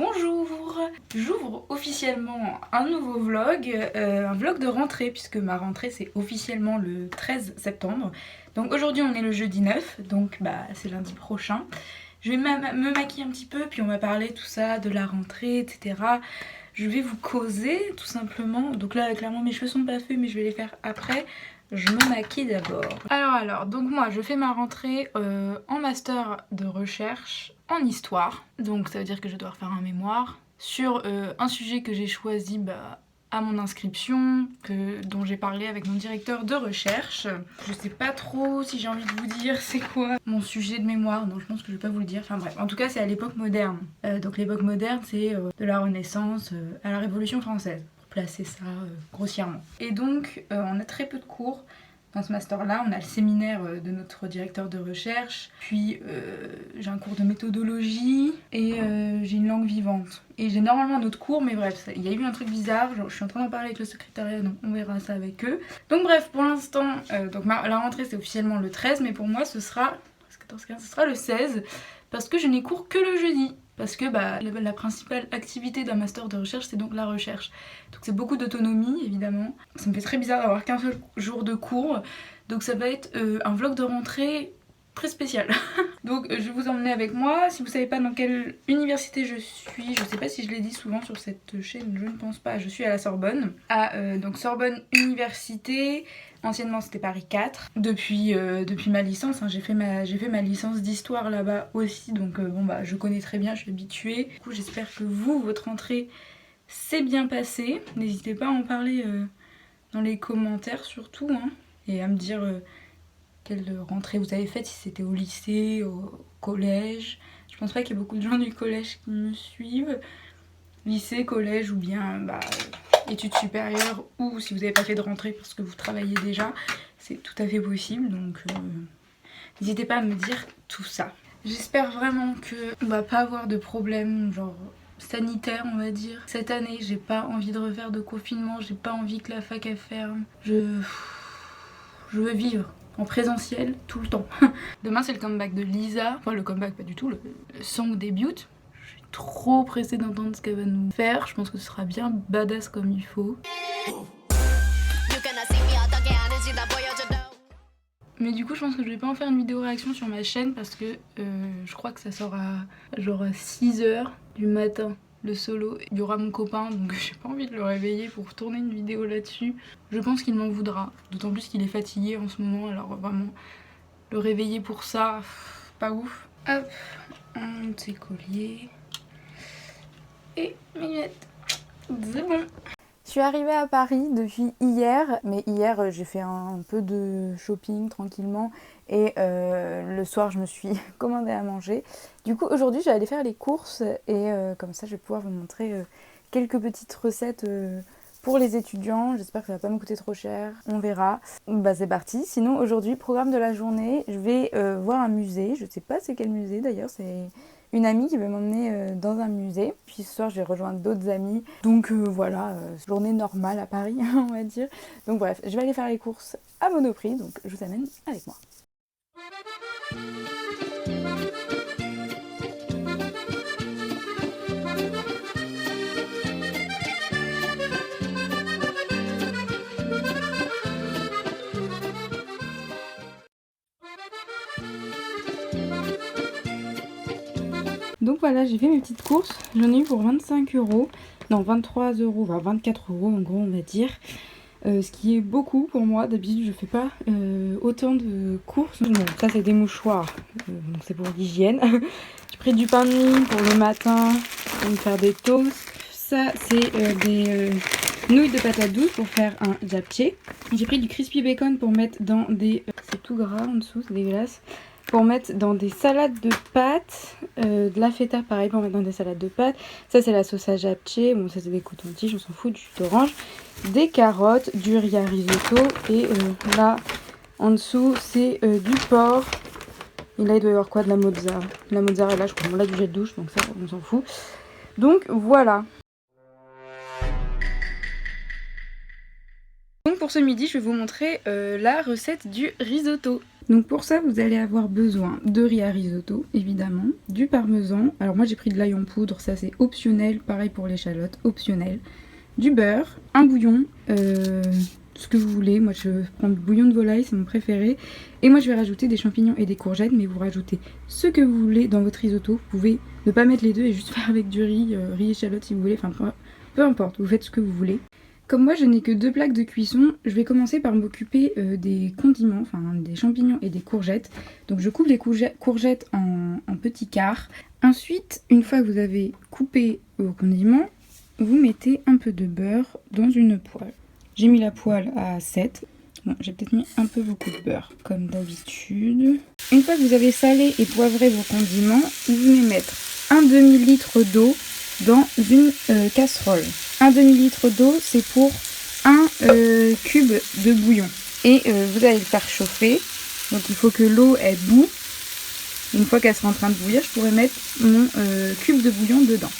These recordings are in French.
Bonjour! J'ouvre officiellement un nouveau vlog, un vlog de rentrée puisque ma rentrée c'est officiellement le 13 septembre. Donc aujourd'hui on est le jeudi 9, donc c'est lundi prochain. Je vais me maquiller un petit peu puis on va parler tout ça, de la rentrée, etc. Je vais vous causer tout simplement. Donc là clairement mes cheveux sont pas faits mais je vais les faire après. Je me maquille d'abord. Alors, donc moi je fais ma rentrée en master de recherche en histoire. Donc ça veut dire que je dois refaire un mémoire sur un sujet que j'ai choisi à mon inscription, dont j'ai parlé avec mon directeur de recherche. Je sais pas trop si j'ai envie de vous dire c'est quoi mon sujet de mémoire, donc je pense que je vais pas vous le dire. Enfin bref, en tout cas c'est à l'époque moderne. Donc l'époque moderne c'est de la Renaissance à la Révolution française. Placer ça grossièrement. Et donc on a très peu de cours dans ce master là, on a le séminaire de notre directeur de recherche, puis j'ai un cours de méthodologie et j'ai une langue vivante. Et j'ai normalement un autre cours, mais bref, il y a eu un truc bizarre, genre, je suis en train d'en parler avec le secrétariat, donc on verra ça avec eux. Donc bref, pour l'instant, la rentrée c'est officiellement le 13, mais pour moi ce sera, 14-15, ce sera le 16, parce que je n'ai cours que le jeudi. Parce que la principale activité d'un master de recherche c'est donc la recherche. Donc c'est beaucoup d'autonomie évidemment. Ça me fait très bizarre d'avoir qu'un seul jour de cours. Donc ça va être un vlog de rentrée très spécial. Donc je vais vous emmener avec moi. Si vous savez pas dans quelle université je suis, je sais pas si je l'ai dit souvent sur cette chaîne, je ne pense pas. Je suis à la Sorbonne. Donc Sorbonne Université. Anciennement c'était Paris 4. Depuis ma licence, j'ai fait ma licence d'histoire là-bas aussi, donc je connais très bien, je suis habituée. Du coup j'espère que votre rentrée s'est bien passée. N'hésitez pas à en parler dans les commentaires surtout, hein, et à me dire quelle rentrée vous avez faite, si c'était au lycée, au collège. Je pense pas qu'il y ait beaucoup de gens du collège qui me suivent. Lycée, collège ou bien études supérieures, ou si vous n'avez pas fait de rentrée parce que vous travaillez déjà, c'est tout à fait possible, donc n'hésitez pas à me dire tout ça. J'espère vraiment qu'on va pas avoir de problème genre sanitaire on va dire. Cette année j'ai pas envie de refaire de confinement, j'ai pas envie que la fac elle ferme. Je veux vivre en présentiel tout le temps. Demain c'est le comeback de Lisa, enfin le comeback pas du tout, le song débute. Trop pressée d'entendre ce qu'elle va nous faire, je pense que ce sera bien badass comme il faut. Mais du coup je pense que je vais pas en faire une vidéo réaction sur ma chaîne parce que je crois que ça sort à genre 6h du matin le solo. Il y aura mon copain donc j'ai pas envie de le réveiller pour tourner une vidéo là-dessus. Je pense qu'il m'en voudra, d'autant plus qu'il est fatigué en ce moment, alors vraiment le réveiller pour ça, pas ouf. Hop, un petit collier. Et mes lunettes, c'est bon. Je suis arrivée à Paris depuis hier, mais hier j'ai fait un peu de shopping tranquillement et le soir je me suis commandé à manger. Du coup aujourd'hui je vais aller faire les courses et comme ça je vais pouvoir vous montrer quelques petites recettes pour les étudiants. J'espère que ça va pas me coûter trop cher, on verra. C'est parti. Sinon aujourd'hui, programme de la journée, je vais voir un musée. Je sais pas c'est quel musée d'ailleurs, c'est une amie qui veut m'emmener dans un musée. Puis ce soir je vais rejoindre d'autres amis. Donc voilà, journée normale à Paris on va dire. Donc bref, je vais aller faire les courses à Monoprix, donc je vous amène avec moi. Donc voilà, j'ai fait mes petites courses, j'en ai eu pour 25 €, non 23 €, enfin 24 € en gros on va dire. Ce qui est beaucoup pour moi, d'habitude je fais pas autant de courses. Bon, ça c'est des mouchoirs, donc c'est pour l'hygiène. J'ai pris du pain de mie pour le matin, pour me faire des toasts. Ça c'est des nouilles de patates douces pour faire un japchae. J'ai pris du crispy bacon pour mettre dans des... c'est tout gras en dessous, c'est dégueulasse. Pour mettre dans des salades de pâtes, de la feta pareil pour mettre dans des salades de pâtes. Ça c'est la sauce à japchae, bon ça c'est des cotons-tiges, on s'en fout, du jus d'orange, des carottes, du riz à risotto et là en dessous c'est du porc. Et là il doit y avoir quoi, de la mozzarella. La mozzarella je crois, bon là du gel de douche donc ça on s'en fout. Donc voilà. Donc pour ce midi je vais vous montrer la recette du risotto. Donc pour ça, vous allez avoir besoin de riz à risotto, évidemment, du parmesan. Alors moi j'ai pris de l'ail en poudre, ça c'est optionnel, pareil pour l'échalote, optionnel. Du beurre, un bouillon, ce que vous voulez. Moi je prends du bouillon de volaille, c'est mon préféré. Et moi je vais rajouter des champignons et des courgettes, mais vous rajoutez ce que vous voulez dans votre risotto. Vous pouvez ne pas mettre les deux et juste faire avec du riz, riz échalote si vous voulez, enfin peu importe, vous faites ce que vous voulez. Comme moi je n'ai que 2 plaques de cuisson, je vais commencer par m'occuper des condiments, enfin des champignons et des courgettes. Donc je coupe les courgettes en petits quarts. Ensuite, une fois que vous avez coupé vos condiments, vous mettez un peu de beurre dans une poêle. J'ai mis la poêle à 7. Bon, j'ai peut-être mis un peu beaucoup de beurre, comme d'habitude. Une fois que vous avez salé et poivré vos condiments, vous venez mettre un demi-litre d'eau dans une casserole. Un demi-litre d'eau, c'est pour un cube de bouillon. Et vous allez le faire chauffer. Donc il faut que l'eau elle bout. Une fois qu'elle sera en train de bouillir, je pourrai mettre mon cube de bouillon dedans.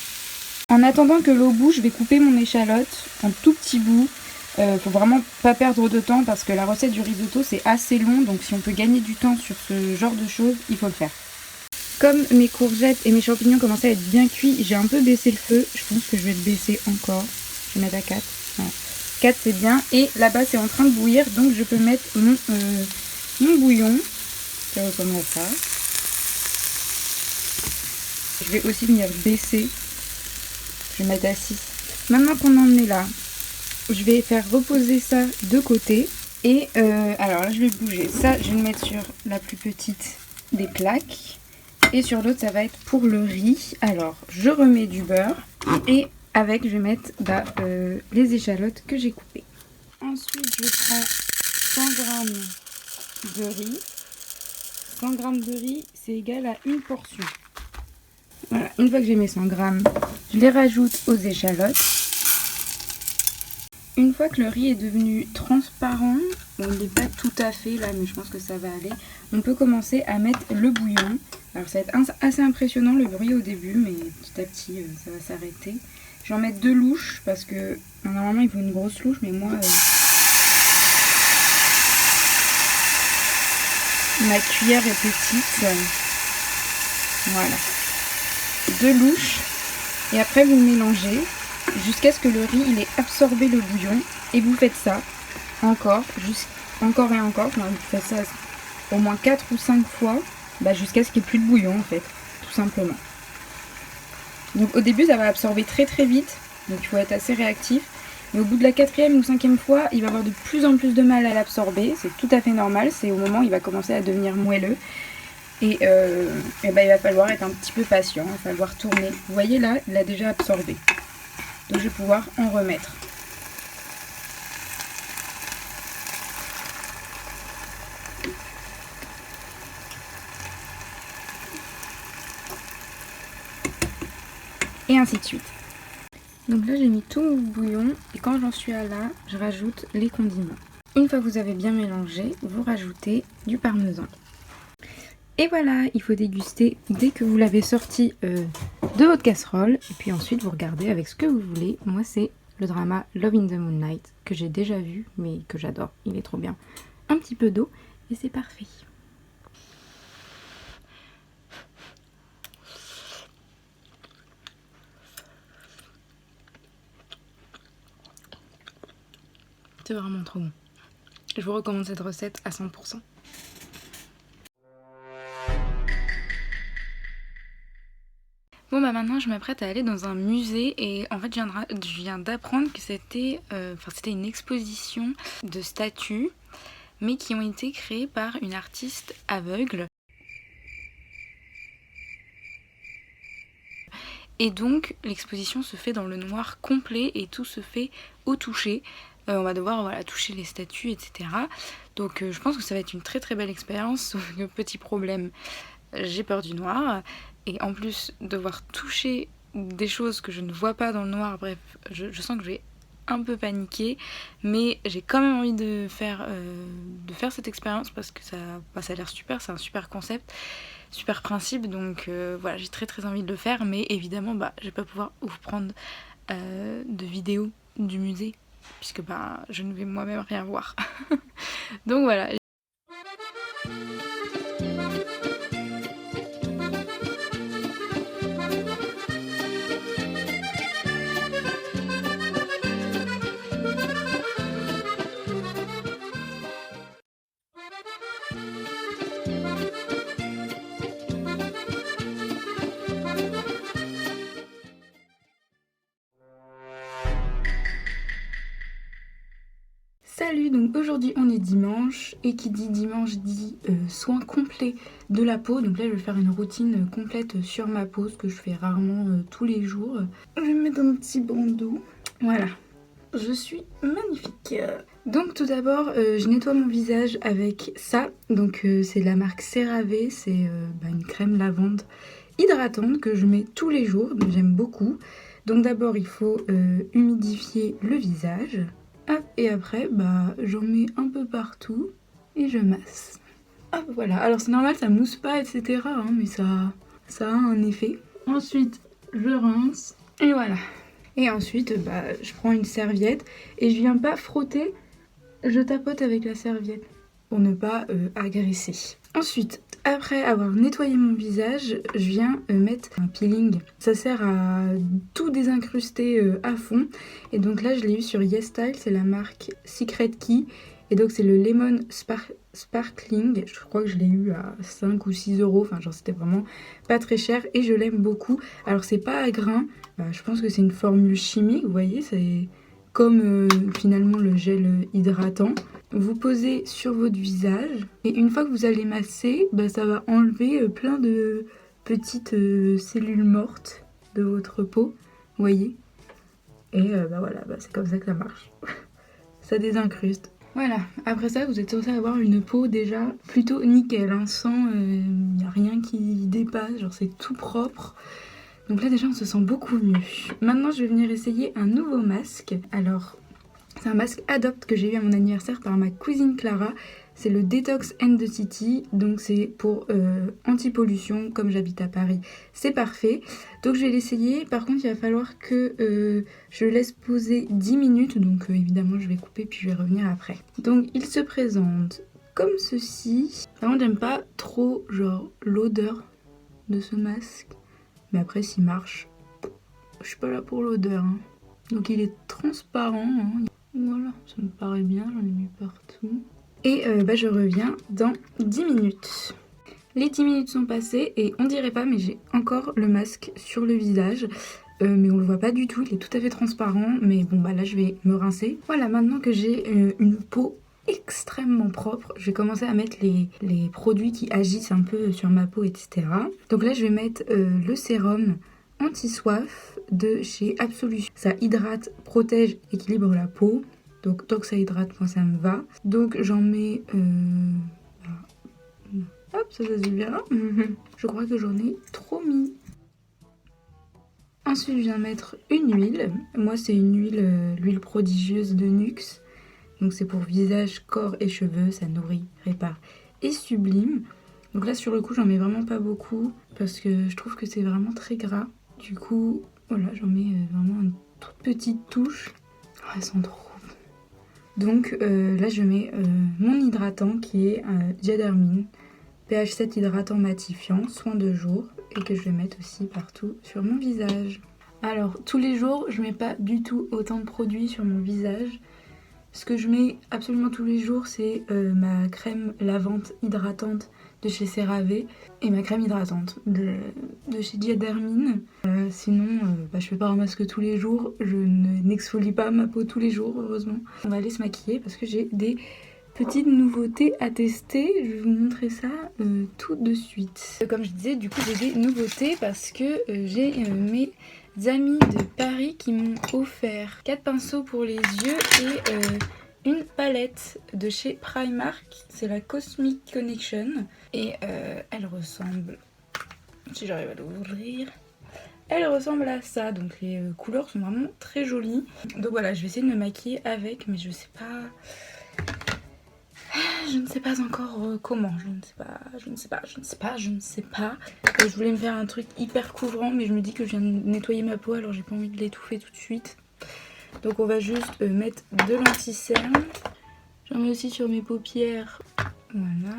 En attendant que l'eau bout, je vais couper mon échalote en tout petits bouts. Faut vraiment pas perdre de temps parce que la recette du risotto c'est assez long. Donc si on peut gagner du temps sur ce genre de choses, il faut le faire. Comme mes courgettes et mes champignons commençaient à être bien cuits, j'ai un peu baissé le feu. Je pense que je vais le baisser encore. Je vais mettre à 4. Voilà. 4 c'est bien. Et là-bas c'est en train de bouillir. Donc je peux mettre mon bouillon. Ça ressemble à ça. Je vais aussi venir baisser. Je vais mettre à 6. Maintenant qu'on en est là, je vais faire reposer ça de côté. Et alors là je vais bouger. Ça je vais le mettre sur la plus petite des plaques. Et sur l'autre, ça va être pour le riz. Alors, je remets du beurre. Et avec, je vais mettre les échalotes que j'ai coupées. Ensuite, je prends 100 g de riz. 100 g de riz, c'est égal à une portion. Voilà, une fois que j'ai mes 100 g, je les rajoute aux échalotes. Une fois que le riz est devenu transparent, on n'est pas tout à fait là, mais je pense que ça va aller, on peut commencer à mettre le bouillon. Alors ça va être assez impressionnant le bruit au début, mais petit à petit ça va s'arrêter. Je vais en mettre 2 louches parce que normalement il faut une grosse louche, mais moi ma cuillère est petite. Voilà. 2 louches et après vous mélangez jusqu'à ce que le riz il ait absorbé le bouillon et vous faites ça encore et encore. Enfin, vous faites ça au moins 4 ou 5 fois. Jusqu'à ce qu'il n'y ait plus de bouillon en fait, tout simplement. Donc au début ça va absorber très très vite, donc il faut être assez réactif. Mais au bout de la 4e ou 5e fois, il va avoir de plus en plus de mal à l'absorber. C'est tout à fait normal, c'est au moment où il va commencer à devenir moelleux. Et il va falloir être un petit peu patient, il va falloir tourner. Vous voyez là, il a déjà absorbé. Donc je vais pouvoir en remettre. Et ainsi de suite. Donc là j'ai mis tout mon bouillon et quand j'en suis à là, je rajoute les condiments. Une fois que vous avez bien mélangé, vous rajoutez du parmesan. Et voilà, il faut déguster dès que vous l'avez sorti de votre casserole. Et puis ensuite vous regardez avec ce que vous voulez. Moi c'est le drama Love in the Moonlight que j'ai déjà vu mais que j'adore, il est trop bien. Un petit peu d'eau et c'est parfait. C'est vraiment trop bon. Je vous recommande cette recette à 100%. Bon maintenant je m'apprête à aller dans un musée et en fait je viens d'apprendre que c'était une exposition de statues mais qui ont été créées par une artiste aveugle. Et donc l'exposition se fait dans le noir complet et tout se fait au toucher. On va devoir toucher les statues, etc. Donc je pense que ça va être une très très belle expérience, sauf que petit problème, j'ai peur du noir. Et en plus devoir toucher des choses que je ne vois pas dans le noir, bref, je sens que je vais un peu paniquer. Mais j'ai quand même envie de faire cette expérience parce que ça a l'air super, c'est un super concept. Super principe, donc voilà, j'ai très très envie de le faire, mais évidemment je vais pas pouvoir vous prendre de vidéos du musée puisque je ne vais moi-même rien voir. Donc voilà. donc aujourd'hui on est dimanche et qui dit dimanche dit soin complet de la peau. Donc là je vais faire une routine complète sur ma peau, ce que je fais rarement tous les jours. Je vais me mettre un petit bandeau. Voilà, je suis magnifique. Donc tout d'abord je nettoie mon visage avec ça. Donc c'est la marque CeraVe, c'est une crème lavande hydratante que je mets tous les jours, donc j'aime beaucoup. Donc d'abord il faut humidifier le visage. Hop, et après j'en mets un peu partout et je masse. Hop, voilà, alors c'est normal, ça mousse pas etc. Mais ça a un effet. Ensuite je rince et voilà. Et ensuite je prends une serviette et je viens pas frotter, je tapote avec la serviette pour ne pas agresser. Ensuite, après avoir nettoyé mon visage, je viens mettre un peeling. Ça sert à tout désincruster à fond. Et donc là, je l'ai eu sur YesStyle, c'est la marque Secret Key. Et donc c'est le Lemon Sparkling. Je crois que je l'ai eu à 5 ou 6 euros. Enfin, genre c'était vraiment pas très cher et je l'aime beaucoup. Alors c'est pas à grains. Je pense que c'est une formule chimique, vous voyez, c'est comme finalement le gel hydratant. Vous posez sur votre visage et une fois que vous allez masser, ça va enlever plein de petites cellules mortes de votre peau, vous voyez. Et voilà, c'est comme ça que ça marche. Ça désincruste. Voilà, après ça vous êtes censé avoir une peau déjà plutôt nickel, sans il n'y a rien qui dépasse, genre c'est tout propre. Donc là déjà on se sent beaucoup mieux. Maintenant je vais venir essayer un nouveau masque. Alors c'est un masque Adopt que j'ai eu à mon anniversaire par ma cousine Clara. C'est le Detox and the City, donc c'est pour anti-pollution, comme j'habite à Paris, c'est parfait. Donc je vais l'essayer, par contre il va falloir que je le laisse poser 10 minutes, donc évidemment je vais couper puis je vais revenir après. Donc il se présente comme ceci. Vraiment j'aime pas trop genre l'odeur de ce masque, mais après s'il marche, je suis pas là pour l'odeur. Donc il est transparent, voilà, ça me paraît bien, j'en ai mis partout. Et je reviens dans 10 minutes. Les 10 minutes sont passées et on dirait pas mais j'ai encore le masque sur le visage. Mais on le voit pas du tout, il est tout à fait transparent. Mais bon là je vais me rincer. Voilà, maintenant que j'ai une peau extrêmement propre, je vais commencer à mettre les produits qui agissent un peu sur ma peau, etc. Donc là je vais mettre le sérum anti-soif de chez Absolution. Ça hydrate, protège, équilibre la peau. Donc tant que ça hydrate, moi ça me va. Donc j'en mets... Hop, ça se bien. Je crois que j'en ai trop mis. Ensuite je viens mettre une huile. Moi c'est une huile, l'huile prodigieuse de Nuxe. Donc c'est pour visage, corps et cheveux. Ça nourrit, répare et sublime. Donc là sur le coup j'en mets vraiment pas beaucoup parce que je trouve que c'est vraiment très gras. Du coup voilà, j'en mets vraiment une toute petite touche. Oh, elles sont trop. Donc là je mets mon hydratant qui est Diadermine pH 7 hydratant matifiant, soin de jour, et que je vais mettre aussi partout sur mon visage. Alors tous les jours je mets pas du tout autant de produits sur mon visage. Ce que je mets absolument tous les jours c'est ma crème lavande hydratante de chez CeraVe et ma crème hydratante de chez Diadermine. Sinon je fais pas un masque tous les jours, je n'exfolie pas ma peau tous les jours heureusement. On va aller se maquiller parce que j'ai des petites nouveautés à tester, je vais vous montrer ça tout de suite. Comme je disais, du coup j'ai des nouveautés parce que j'ai mes amis de Paris qui m'ont offert 4 pinceaux pour les yeux et une palette de chez Primark, c'est la Cosmic Connection et elle ressemble, si j'arrive à l'ouvrir, elle ressemble à ça, donc les couleurs sont vraiment très jolies. Donc voilà, je vais essayer de me maquiller avec, mais je sais pas... Je ne sais pas encore comment, je ne sais pas. Je voulais me faire un truc hyper couvrant, mais je me dis que je viens de nettoyer ma peau, alors j'ai pas envie de l'étouffer tout de suite. Donc on va juste mettre de l'anti-cerne. J'en mets aussi sur mes paupières. Voilà.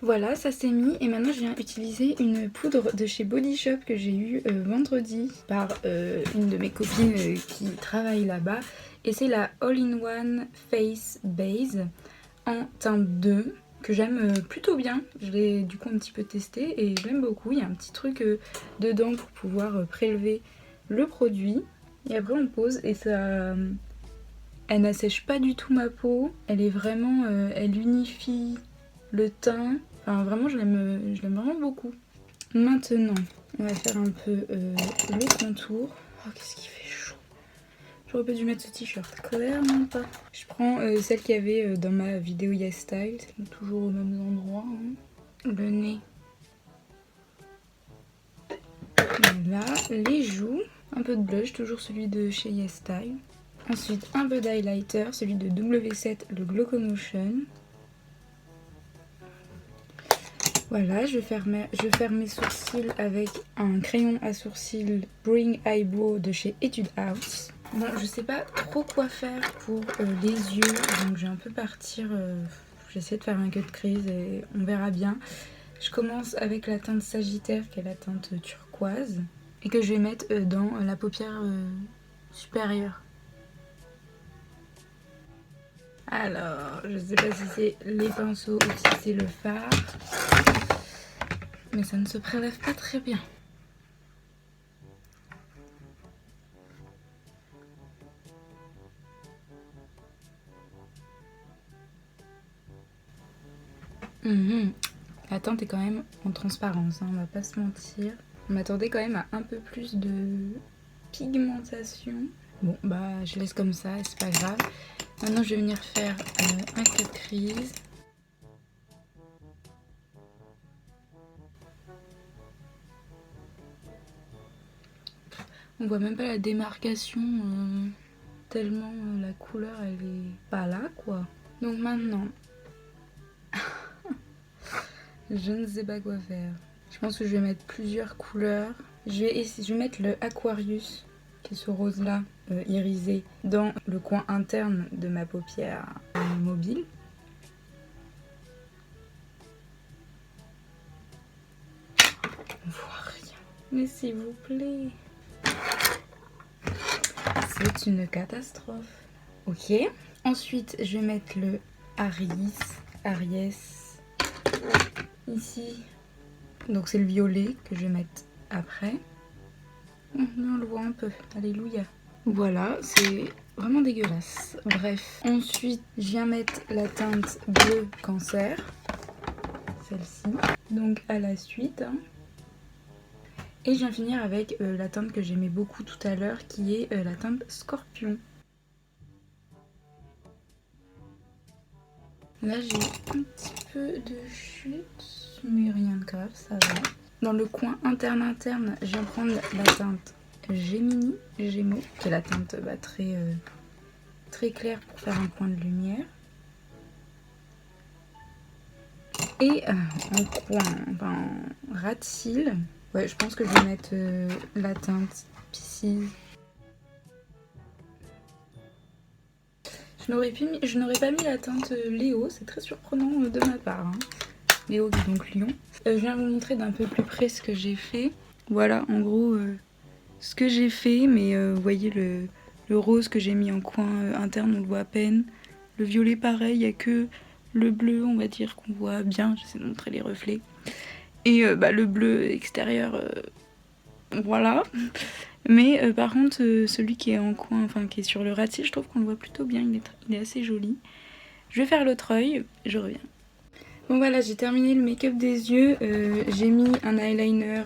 Voilà, ça s'est mis et maintenant je viens utiliser une poudre de chez Body Shop que j'ai eue vendredi par une de mes copines qui travaille là-bas. Et c'est la All-in-One Face Base en teinte 2 que j'aime plutôt bien. Je l'ai du coup un petit peu testé et je l'aime beaucoup. Il y a un petit truc dedans pour pouvoir prélever le produit. Et après on pose et ça... Elle n'assèche pas du tout ma peau. Elle est vraiment... elle unifie le teint. Enfin vraiment je l'aime vraiment beaucoup. Maintenant on va faire un peu le contour. Oh qu'est-ce qu'il fait chaud. J'aurais pas dû mettre ce t-shirt, clairement pas. Je prends celle qu'il y avait dans ma vidéo YesStyle, c'est toujours au même endroit. Hein. Le nez. Voilà, les joues. Un peu de blush, toujours celui de chez YesStyle. Ensuite, un peu d'highlighter, celui de W7, le Glocomotion. Voilà, je vais faire mes sourcils avec un crayon à sourcils Bring Eyebrow de chez Etude House. Bon, je sais pas trop quoi faire pour les yeux, donc je vais un peu partir. J'essaie de faire un cut crease et on verra bien. Je commence avec la teinte Sagittaire, qui est la teinte turquoise, et que je vais mettre dans la paupière supérieure. Alors, je sais pas si c'est les pinceaux ou si c'est le fard, mais ça ne se prélève pas très bien. La teinte est quand même en transparence, hein, on va pas se mentir. On m'attendait quand même à un peu plus de pigmentation. Bon, bah je laisse comme ça, c'est pas grave. Maintenant je vais venir faire un cut crease. On voit même pas la démarcation, tellement la couleur elle est pas là quoi. Donc maintenant, je ne sais pas quoi faire. Je pense que je vais mettre plusieurs couleurs. Je vais mettre le Aquarius, qui est ce rose là, irisé, dans le coin interne de ma paupière mobile. On voit rien. Mais s'il vous plaît. C'est une catastrophe. Ok. Ensuite, je vais mettre le Aries. Ici. Donc c'est le violet que je vais mettre après. On le voit un peu. Alléluia. Voilà, c'est vraiment dégueulasse. Bref. Ensuite, je viens mettre la teinte bleu cancer. Celle-ci. Donc à la suite. Hein. Et je viens finir avec la teinte que j'aimais beaucoup tout à l'heure, qui est la teinte Scorpion. Là j'ai un petit peu de chute, mais rien de grave, ça va. Dans le coin interne, je viens prendre la teinte Gémeaux, qui est la teinte très claire pour faire un point de lumière. Et en coin, ras de cils, ouais, je pense que je vais mettre la teinte Pisces. Je n'aurais pas mis la teinte Léo, c'est très surprenant de ma part. Hein. Léo qui est donc Lion. Je viens vous montrer d'un peu plus près ce que j'ai fait. Voilà en gros ce que j'ai fait, mais vous voyez le rose que j'ai mis en coin interne, on le voit à peine. Le violet pareil, il n'y a que le bleu on va dire qu'on voit bien, j'essaie de montrer les reflets. Et le bleu extérieur, voilà. Mais par contre, celui qui est en coin, enfin qui est sur le ras de cils, je trouve qu'on le voit plutôt bien, il est assez joli. Je vais faire l'autre œil, je reviens. Bon voilà, j'ai terminé le make-up des yeux. J'ai mis un eyeliner,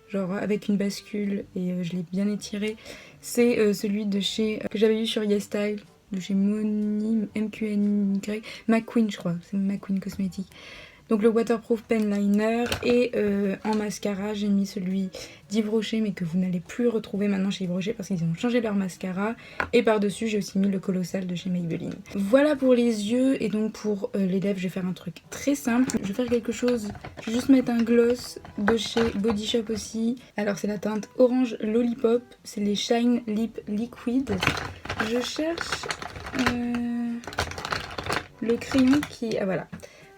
genre avec une bascule, et je l'ai bien étiré. C'est celui de chez, que j'avais eu sur YesStyle, de chez MQNY, McQueen je crois, c'est McQueen Cosmetics. Donc le Waterproof Pen Liner et en mascara j'ai mis celui d'Yves Rocher mais que vous n'allez plus retrouver maintenant chez Yves Rocher parce qu'ils ont changé leur mascara. Et par dessus j'ai aussi mis le Colossal de chez Maybelline. Voilà pour les yeux et donc pour les lèvres je vais faire un truc très simple. Je vais faire quelque chose, je vais juste mettre un gloss de chez Body Shop aussi. Alors c'est la teinte Orange Lollipop, c'est les Shine Lip Liquid. Je cherche le crayon qui... Ah voilà.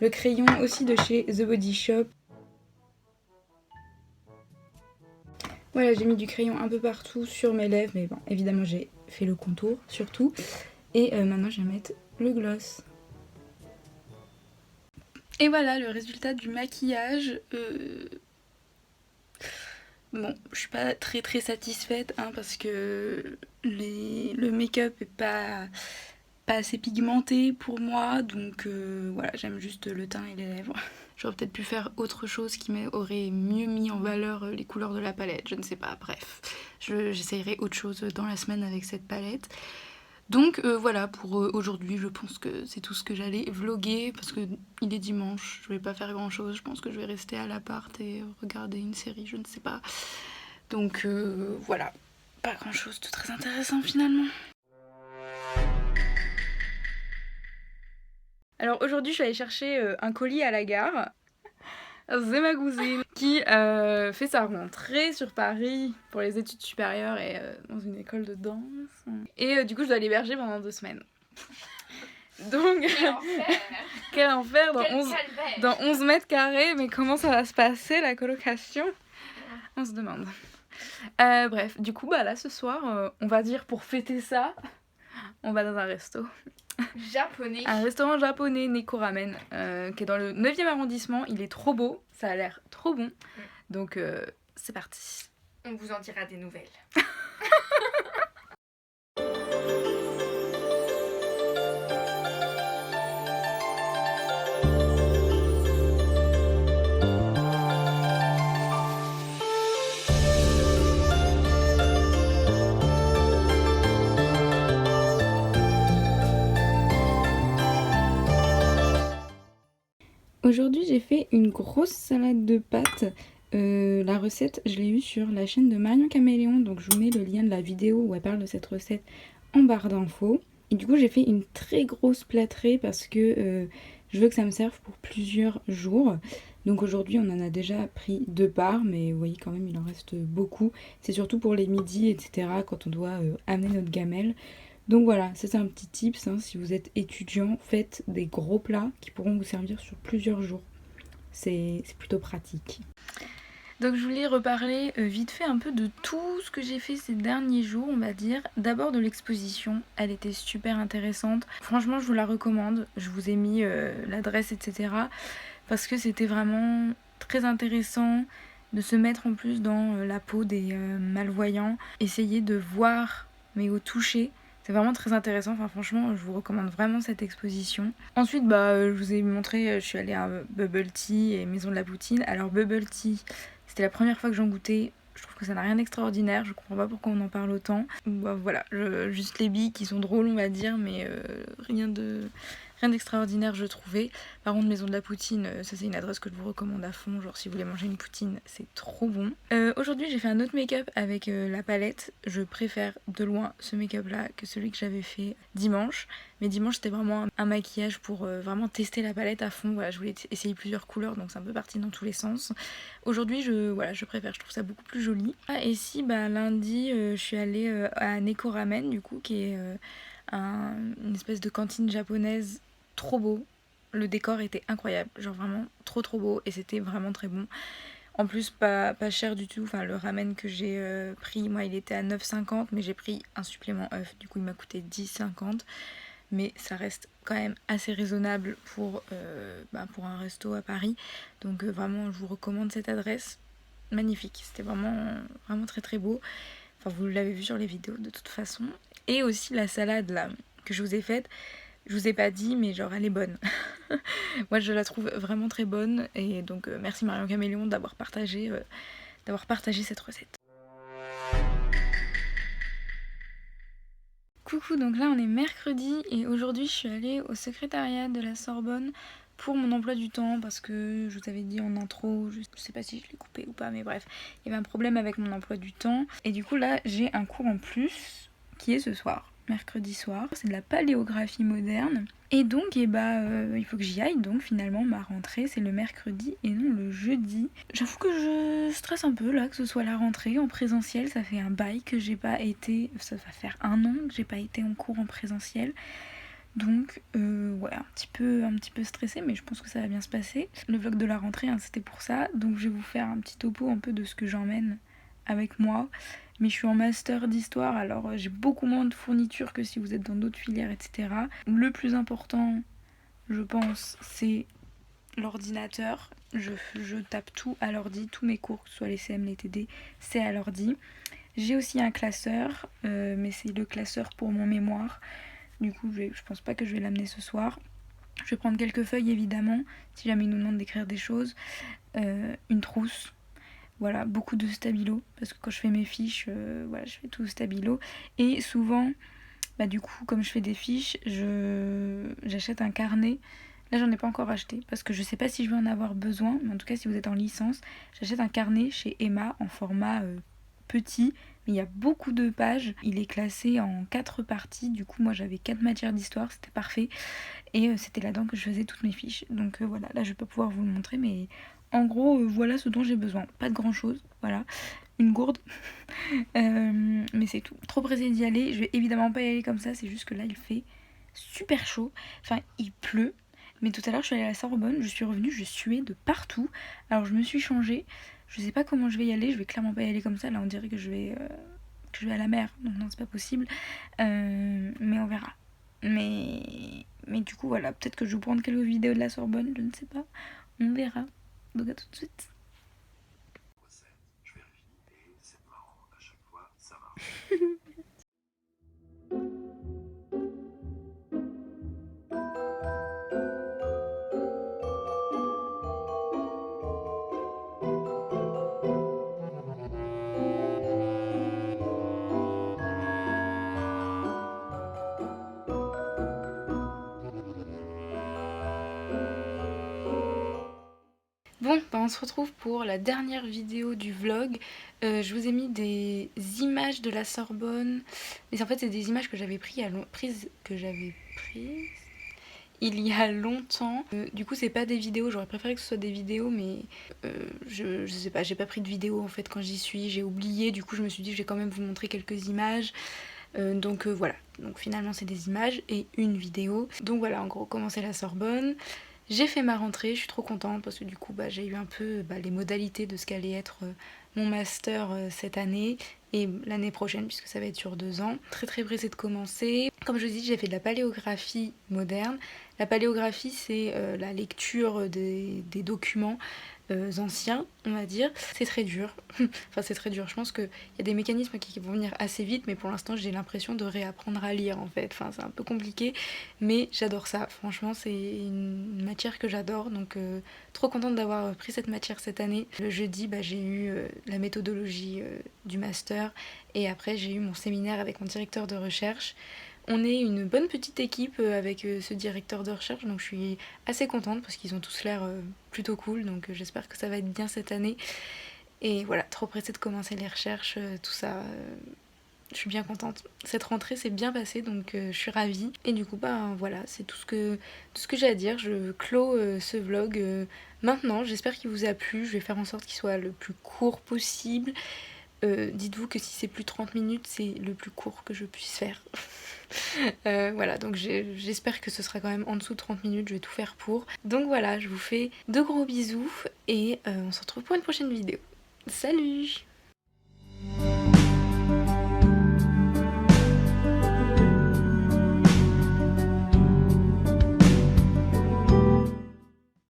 Le crayon aussi de chez The Body Shop. Voilà, j'ai mis du crayon un peu partout sur mes lèvres. Mais bon, évidemment, j'ai fait le contour surtout. Et maintenant, je vais mettre le gloss. Et voilà le résultat du maquillage. Bon, je suis pas très satisfaite hein, parce que le make-up est pas assez pigmenté pour moi, donc voilà, j'aime juste le teint et les lèvres. J'aurais peut-être pu faire autre chose qui m'aurait mieux mis en valeur les couleurs de la palette, je ne sais pas, bref. J'essayerai autre chose dans la semaine avec cette palette. Donc voilà, pour aujourd'hui, je pense que c'est tout ce que j'allais vlogger, parce qu'il est dimanche, je vais pas faire grand chose, je pense que je vais rester à l'appart et regarder une série, je ne sais pas. Donc voilà, pas grand chose de très intéressant finalement. Alors aujourd'hui je suis allée chercher un colis à la gare. C'est ma cousine qui fait sa rentrée sur Paris pour les études supérieures et dans une école de danse. Et du coup je dois l'héberger pendant 2 semaines. Donc quel enfer dans 11 mètres carrés, mais comment ça va se passer la colocation? On se demande. Bref, du coup bah là ce soir, on va dire pour fêter ça, on va dans un resto. Japonais. Un restaurant japonais, Neko Ramen, qui est dans le 9e arrondissement. Il est trop beau, ça a l'air trop bon. Donc c'est parti. On vous en dira des nouvelles. Aujourd'hui j'ai fait une grosse salade de pâtes. La recette je l'ai eue sur la chaîne de Marion Caméléon, donc je vous mets le lien de la vidéo où elle parle de cette recette en barre d'infos. Et du coup j'ai fait une très grosse plâtrée parce que je veux que ça me serve pour plusieurs jours. Donc aujourd'hui on en a déjà pris 2 parts, mais vous voyez quand même il en reste beaucoup. C'est surtout pour les midis etc. quand on doit amener notre gamelle. Donc voilà, c'est un petit tips, hein, si vous êtes étudiant, faites des gros plats qui pourront vous servir sur plusieurs jours. C'est plutôt pratique. Donc je voulais reparler vite fait un peu de tout ce que j'ai fait ces derniers jours, on va dire. D'abord de l'exposition, elle était super intéressante. Franchement je vous la recommande, je vous ai mis l'adresse etc. Parce que c'était vraiment très intéressant de se mettre en plus dans la peau des malvoyants. Essayer de voir mais au toucher. C'est vraiment très intéressant, enfin franchement je vous recommande vraiment cette exposition. Ensuite je vous ai montré, je suis allée à Bubble Tea et Maison de la Poutine. Alors Bubble Tea, c'était la première fois que j'en goûtais, je trouve que ça n'a rien d'extraordinaire, je comprends pas pourquoi on en parle autant. Voilà, juste les billes qui sont drôles on va dire, mais rien d'extraordinaire je trouvais. Par contre Maison de la Poutine, ça c'est une adresse que je vous recommande à fond, genre si vous voulez manger une poutine c'est trop bon. Aujourd'hui j'ai fait un autre make-up avec la palette, je préfère de loin ce make-up là que celui que j'avais fait dimanche. Mais dimanche c'était vraiment un maquillage pour vraiment tester la palette à fond, voilà, je voulais essayer plusieurs couleurs donc c'est un peu parti dans tous les sens. Aujourd'hui je préfère, je trouve ça beaucoup plus joli. Et si lundi je suis allée à Neko Ramen du coup qui est une espèce de cantine japonaise trop beau, le décor était incroyable, genre vraiment trop beau et c'était vraiment très bon. En plus pas cher du tout, enfin le ramen que j'ai pris, moi il était à 9,50 mais j'ai pris un supplément œuf, du coup il m'a coûté 10,50 mais ça reste quand même assez raisonnable pour un resto à Paris. Donc vraiment je vous recommande cette adresse, magnifique, c'était vraiment très beau. Enfin vous l'avez vu sur les vidéos de toute façon. Et aussi la salade là que je vous ai faite, je vous ai pas dit mais genre elle est bonne. Moi je la trouve vraiment très bonne et donc merci Marion Caméléon d'avoir partagé cette recette. Coucou, donc là on est mercredi et aujourd'hui je suis allée au secrétariat de la Sorbonne pour mon emploi du temps parce que je vous avais dit en intro, je sais pas si je l'ai coupé ou pas mais bref, il y avait un problème avec mon emploi du temps et du coup là j'ai un cours en plus qui est ce soir, mercredi soir, c'est de la paléographie moderne et donc il faut que j'y aille, donc finalement ma rentrée c'est le mercredi et non le jeudi. J'avoue que je stresse un peu là que ce soit la rentrée en présentiel, ça fait un bail que j'ai pas été, ça va faire 1 an que j'ai pas été en cours en présentiel. Donc ouais, un petit peu stressée mais je pense que ça va bien se passer. Le vlog de la rentrée c'était pour ça, donc je vais vous faire un petit topo un peu de ce que j'emmène avec moi. Mais je suis en master d'histoire alors j'ai beaucoup moins de fournitures que si vous êtes dans d'autres filières etc. Le plus important je pense c'est l'ordinateur. Je tape tout à l'ordi, tous mes cours, que ce soit les CM, les TD, c'est à l'ordi. J'ai aussi un classeur, mais c'est le classeur pour mon mémoire. Du coup, je pense pas que je vais l'amener ce soir. Je vais prendre quelques feuilles évidemment, si jamais il nous demande d'écrire des choses. Une trousse. Voilà, beaucoup de stabilo, parce que quand je fais mes fiches, voilà, je fais tout stabilo. Et souvent, bah, du coup, comme je fais des fiches, j'achète un carnet. Là, j'en ai pas encore acheté, parce que je sais pas si je vais en avoir besoin, mais en tout cas, si vous êtes en licence, j'achète un carnet chez Emma en format petit, mais il y a beaucoup de pages. Il est classé en 4 parties, du coup, moi j'avais 4 matières d'histoire, c'était parfait. Et c'était là-dedans que je faisais toutes mes fiches. Donc voilà, là je vais pas pouvoir vous le montrer, mais en gros, voilà ce dont j'ai besoin. Pas de grand chose, voilà. Une gourde. Mais c'est tout. Trop pressée d'y aller. Je vais évidemment pas y aller comme ça, c'est juste que là il fait super chaud. Enfin, il pleut. Mais tout à l'heure, je suis allée à la Sorbonne, je suis revenue, je suais de partout. Alors je me suis changée. Je sais pas comment je vais y aller. Je vais clairement pas y aller comme ça. Là, on dirait que je vais à la mer. Donc non, c'est pas possible. Mais on verra. Mais du coup, voilà, peut-être que je vais prendre quelques vidéos de la Sorbonne, je ne sais pas. On verra. Donc à tout de suite. Je vérifie et c'est marrant, à chaque fois ça marche. Bon, bah on se retrouve pour la dernière vidéo du vlog. Je vous ai mis des images de la Sorbonne. Mais en fait, c'est des images que j'avais prises il y a longtemps. Du coup, c'est pas des vidéos. J'aurais préféré que ce soit des vidéos, mais je sais pas. J'ai pas pris de vidéo en fait quand j'y suis. J'ai oublié. Du coup, je me suis dit, je vais quand même vous montrer quelques images. Donc voilà. Donc finalement, c'est des images et une vidéo. Donc voilà, en gros, comment c'est la Sorbonne. J'ai fait ma rentrée, je suis trop contente parce que du coup j'ai eu un peu les modalités de ce qu'allait être mon master cette année et l'année prochaine puisque ça va être sur 2 ans. Très très pressée de commencer. Comme je vous dis, j'ai fait de la paléographie moderne. La paléographie c'est la lecture des documents anciens, on va dire. C'est très dur. Enfin c'est très dur, je pense qu'il y a des mécanismes qui vont venir assez vite mais pour l'instant j'ai l'impression de réapprendre à lire en fait. Enfin c'est un peu compliqué mais j'adore ça. Franchement c'est une matière que j'adore donc trop contente d'avoir pris cette matière cette année. Le jeudi j'ai eu la méthodologie du master et après j'ai eu mon séminaire avec mon directeur de recherche. On est une bonne petite équipe avec ce directeur de recherche, donc je suis assez contente parce qu'ils ont tous l'air plutôt cool, donc j'espère que ça va être bien cette année. Et voilà, trop pressée de commencer les recherches, tout ça, je suis bien contente. Cette rentrée s'est bien passée, donc je suis ravie. Et du coup, voilà, c'est tout ce que j'ai à dire. Je clôt ce vlog maintenant, j'espère qu'il vous a plu. Je vais faire en sorte qu'il soit le plus court possible. Dites-vous que si c'est plus 30 minutes, c'est le plus court que je puisse faire. Voilà, donc j'espère que ce sera quand même en dessous de 30 minutes, je vais tout faire pour. Donc voilà, je vous fais de gros bisous et on se retrouve pour une prochaine vidéo. Salut!